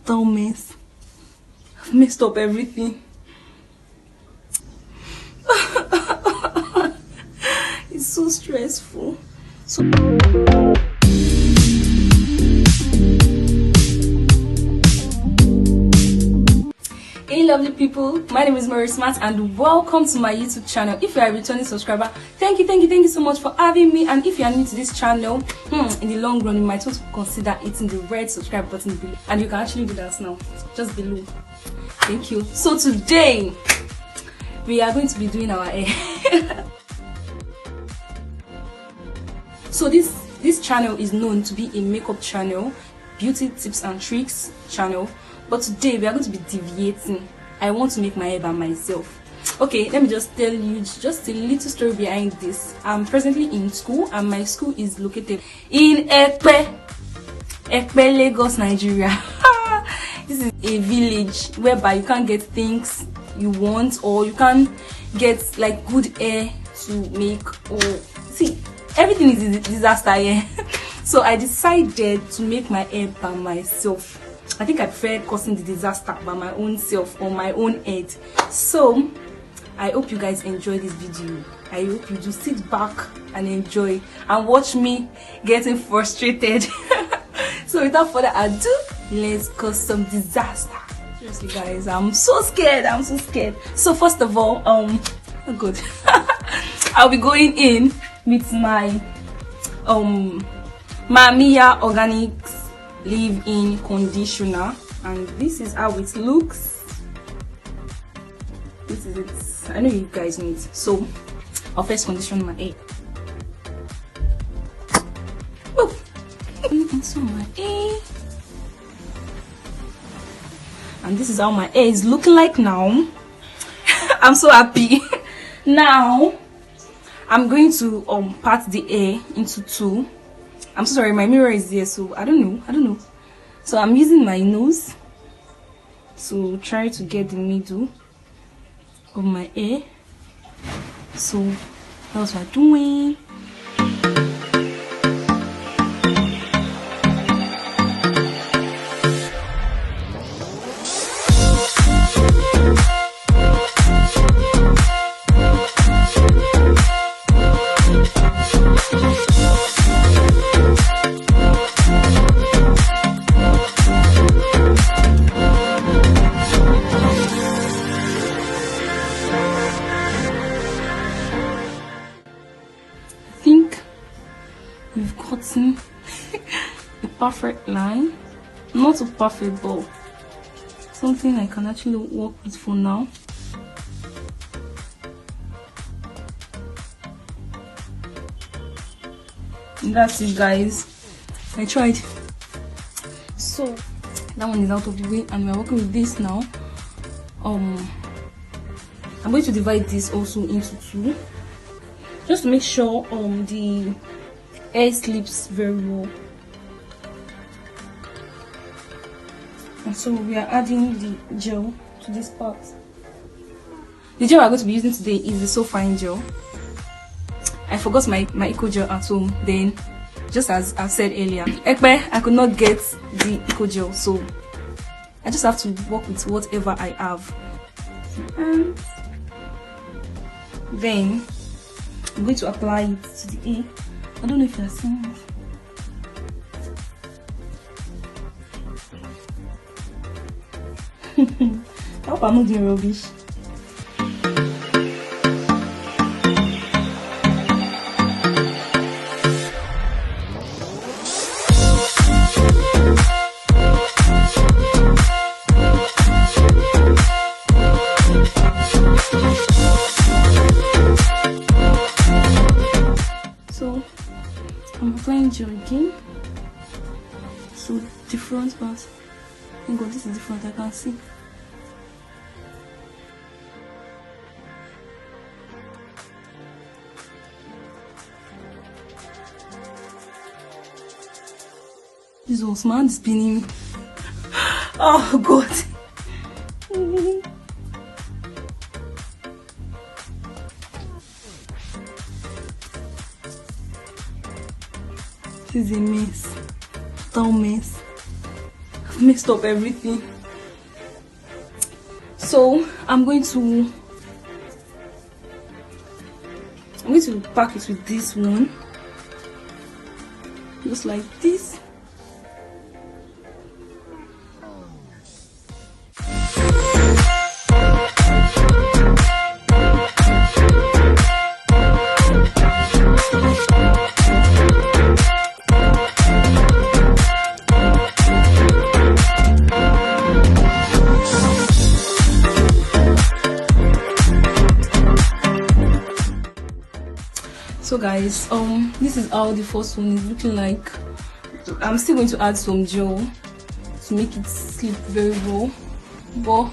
total mess. I've messed up everything. It's so stressful. So hey lovely people, my name is Mary Smart and welcome to my YouTube channel. If you are a returning subscriber, thank you so much for having me. And if you are new to this channel, in the long run you might want to consider hitting the red subscribe button below, and you can actually do that now, just below. Thank you. So today we are going to be doing our hair. So this channel is known to be a makeup channel, beauty tips and tricks channel, but today we are going to be deviating. I want to make my hair by myself. Okay, let me just tell you just a little story behind this. I'm presently in school and my school is located in Ekpe, Lagos, Nigeria. This is a village whereby you can't get things you want, or you can't get like good hair to make, or see, everything is a disaster here. So I decided to make my hair by myself. I think I prefer causing the disaster by my own self on my own head. So I hope you guys enjoy this video. I hope you do sit back and enjoy and watch me getting frustrated. So without further ado, let's cause some disaster. Seriously guys, I'm so scared. So first of all, oh good. I'll be going in with my MAMIYA Organics Leave-In Conditioner, and this is how it looks. This is it. I know you guys know it. So I'll first condition my hair. Oh, into my hair. And this is how my hair is looking like now. I'm so happy. Now I'm going to part the hair into two. I'm so sorry, my mirror is there, so I don't know. So I'm using my nose to try to get the middle of my hair. So that's what I'm doing. We've gotten a perfect line, not a perfect but something I can actually work with for now. And that's it guys, I tried. So that one is out of the way and we're working with this now. I'm going to divide this also into two, just to make sure the hair slips very well. And so we are adding the gel to this part. The gel I'm going to be using today is the So Fine gel. I forgot my eco gel at home, then just as I've said earlier, I could not get the eco gel, so I just have to work with whatever I have. And then I'm going to apply it to the hair. I don't know if you're seeing it. I hope I'm not doing rubbish. So I'm applying gel again. So the front part. Thank God this is the front, I can see. This was man spinning. Oh God. This is a mess. Total mess. mixed up everything. So I'm going to pack it with this one, just like this. So guys, this is how the first one is looking like. I'm still going to add some gel to make it sleep very well, but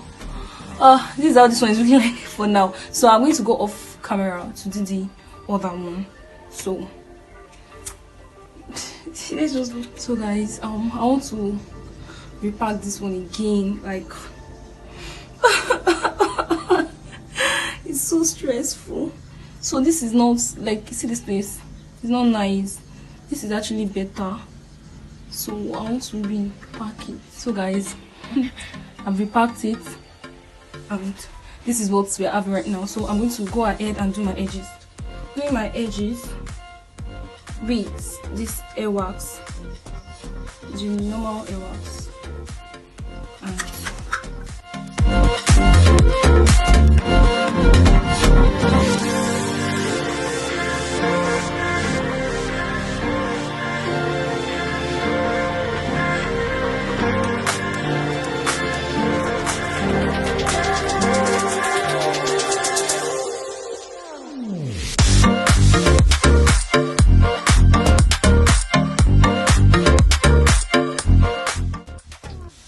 this is how this one is looking like for now. So I'm going to go off camera to do the other one. So let's just go. So guys, I want to repack this one again. Like it's so stressful. So this is not like, see this place, it's not nice. This is actually better. So I want to repack it. So guys, I've repacked it, and this is what we're having right now. So I'm going to go ahead and do my edges. Doing my edges with this hair wax, the normal hair wax.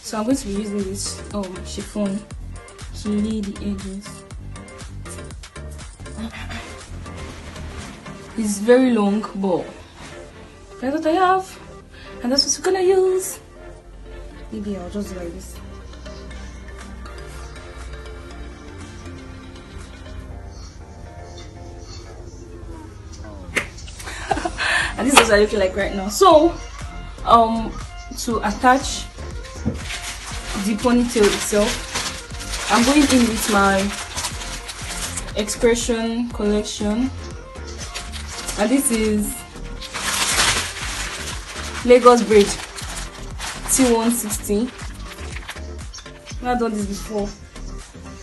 So I'm going to be using this chiffon to lay the edges. It's very long, but that's what I have, and that's what we're gonna use. Maybe I'll just do like this. And this is what I look like right now. So to attach the ponytail itself, I'm going in with my X-pression collection, and this is Lagos braid T160. I've done this before.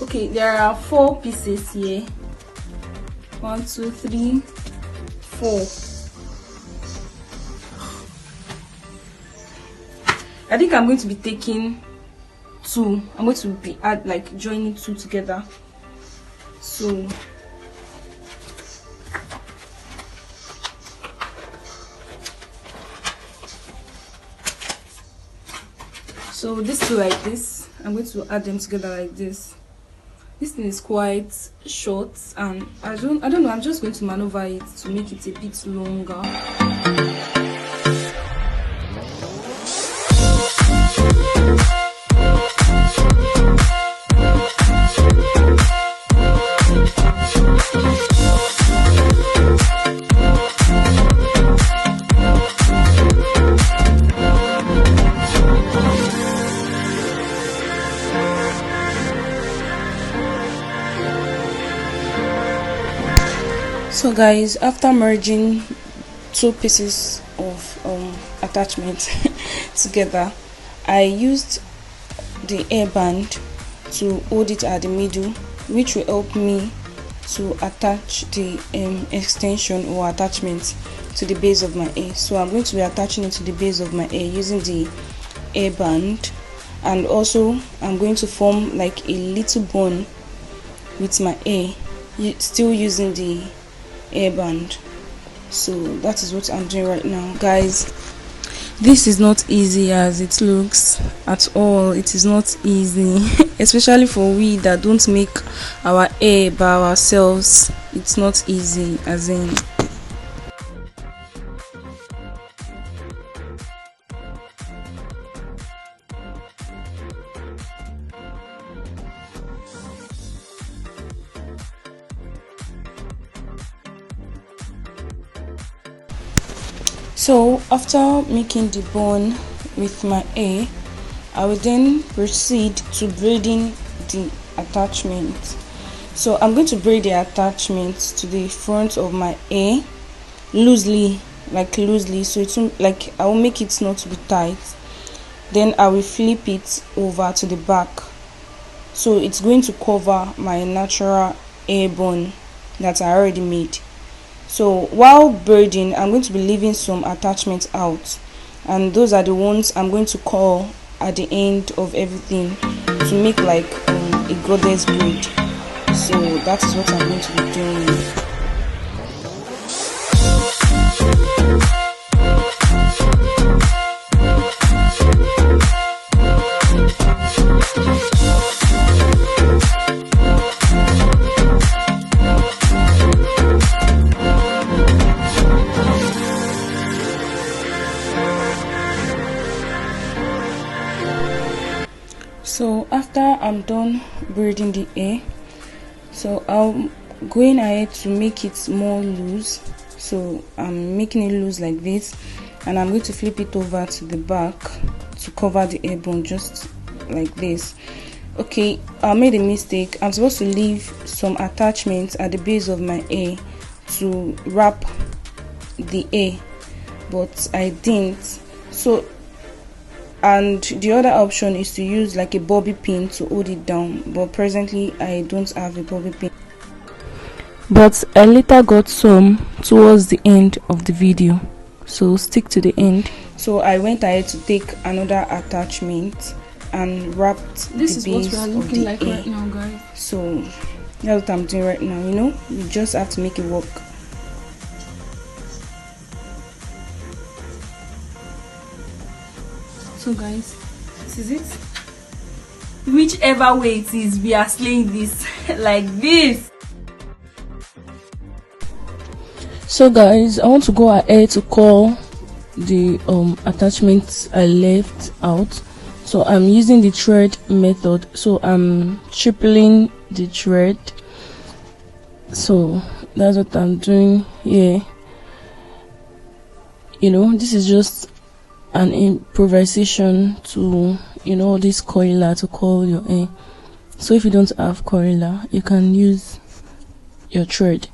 Okay, there are 4 pieces here. 1, 2, 3, 4. I think I'm going to be taking 2. I'm going to be joining 2 together. So these 2 like this, I'm going to add them together like this. This thing is quite short, and I don't know, I'm just going to maneuver it to make it a bit longer. So guys, after merging 2 pieces of attachment together, I used the hairband to hold it at the middle, which will help me to attach the extension or attachment to the base of my hair. So I'm going to be attaching it to the base of my hair using the hairband, and also I'm going to form like a little bun with my hair, still using the hairband. So that is what I'm doing right now, guys. This is not easy as it looks at all. It is not easy especially for we that don't make our hair by ourselves. It's not easy, as in So after making the bun with my hair, I will then proceed to braiding the attachment. So I'm going to braid the attachment to the front of my hair loosely, so it's like I will make it not to be tight. Then I will flip it over to the back, so it's going to cover my natural hair bun that I already made. So while braiding, I'm going to be leaving some attachments out, and those are the ones I'm going to curl at the end of everything to make like a goddess braid. So that is what I'm going to be doing. So after I'm done braiding the hair, so I'm going ahead to make it more loose. So I'm making it loose like this, and I'm going to flip it over to the back to cover the hair bone just like this. Okay, I made a mistake. I'm supposed to leave some attachments at the base of my hair to wrap the hair, but I didn't. So, and the other option is to use like a bobby pin to hold it down, but presently I don't have a bobby pin. But I later got some towards the end of the video, so stick to the end. So I went ahead to take another attachment and wrapped this the base is what we are of looking the like hair. right now, guys. So that's what I'm doing right now. You know, you just have to make it work. So guys, this is it. Whichever way it is, we are slaying this like this. So guys, I want to go ahead to curl the attachments I left out. So I'm using the thread method. So I'm tripling the thread. So that's what I'm doing here. You know, this is just an improvisation to, you know, this coiler to curl your hair. So if you don't have coiler, you can use your thread.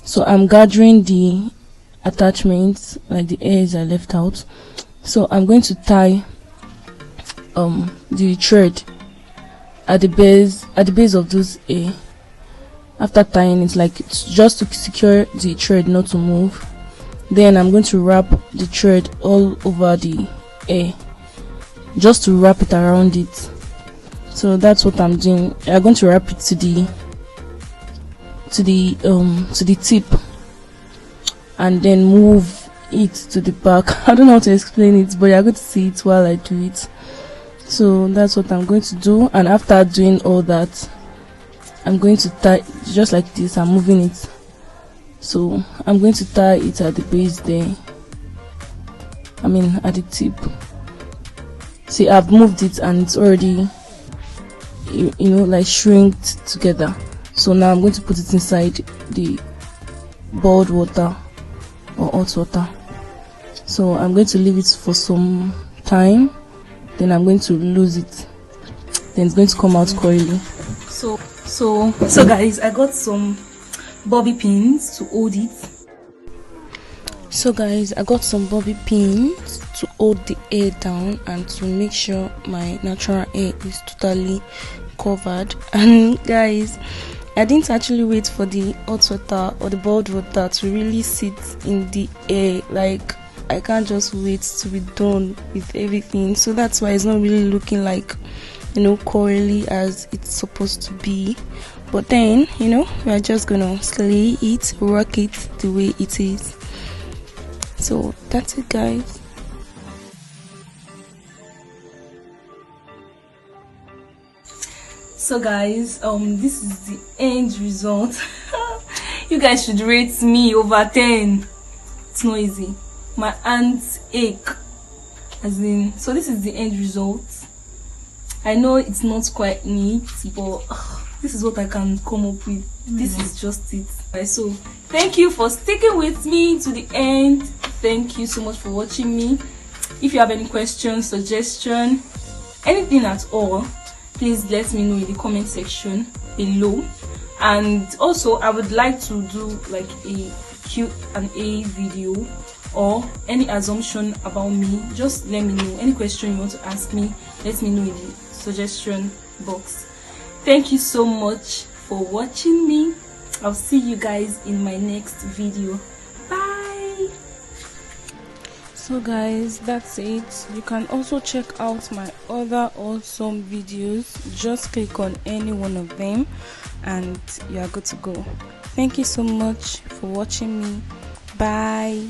So I'm gathering the attachments, like the hairs I left out. So I'm going to tie the thread at the base of those hair. After tying it, like it's just to secure the thread not to move. Then I'm going to wrap the thread all over the hair, just to wrap it around it. So that's what I'm doing. I'm going to wrap it to the tip, and then move it to the back. I don't know how to explain it, but you're going to see it while I do it. So that's what I'm going to do. And after doing all that, I'm going to tie just like this. I'm moving it. So I'm going to tie it at the base there, I mean at the tip. See, I've moved it and it's already, you know, like shrinked together. So now I'm going to put it inside the boiled water or hot water. So I'm going to leave it for some time, then I'm going to lose it, then it's going to come out coily. So guys, I got some bobby pins to hold it. So guys, I got some bobby pins to hold the hair down and to make sure my natural hair is totally covered. And guys, I didn't actually wait for the hot water or the boiled water to really sit in the hair. Like, I can't just wait to be done with everything. So that's why it's not really looking like, you know, coily as it's supposed to be. But then, you know, we're just gonna slay it, rock it the way it is. So that's it, guys. So guys, this is the end result. You guys should rate me over 10. It's not easy. My hands ache. As in, so this is the end result. I know it's not quite neat, but this is what I can come up with. This is just it. Right, so thank you for sticking with me to the end. Thank you so much for watching me. If you have any questions, suggestion, anything at all, please let me know in the comment section below. And also I would like to do like a Q&A video, or any assumption about me, just let me know. Any question you want to ask me, let me know in the suggestion box. Thank you so much for watching me. I'll see you guys in my next video. Bye. So guys, that's it. You can also check out my other awesome videos. Just click on any one of them and you are good to go. Thank you so much for watching me. Bye.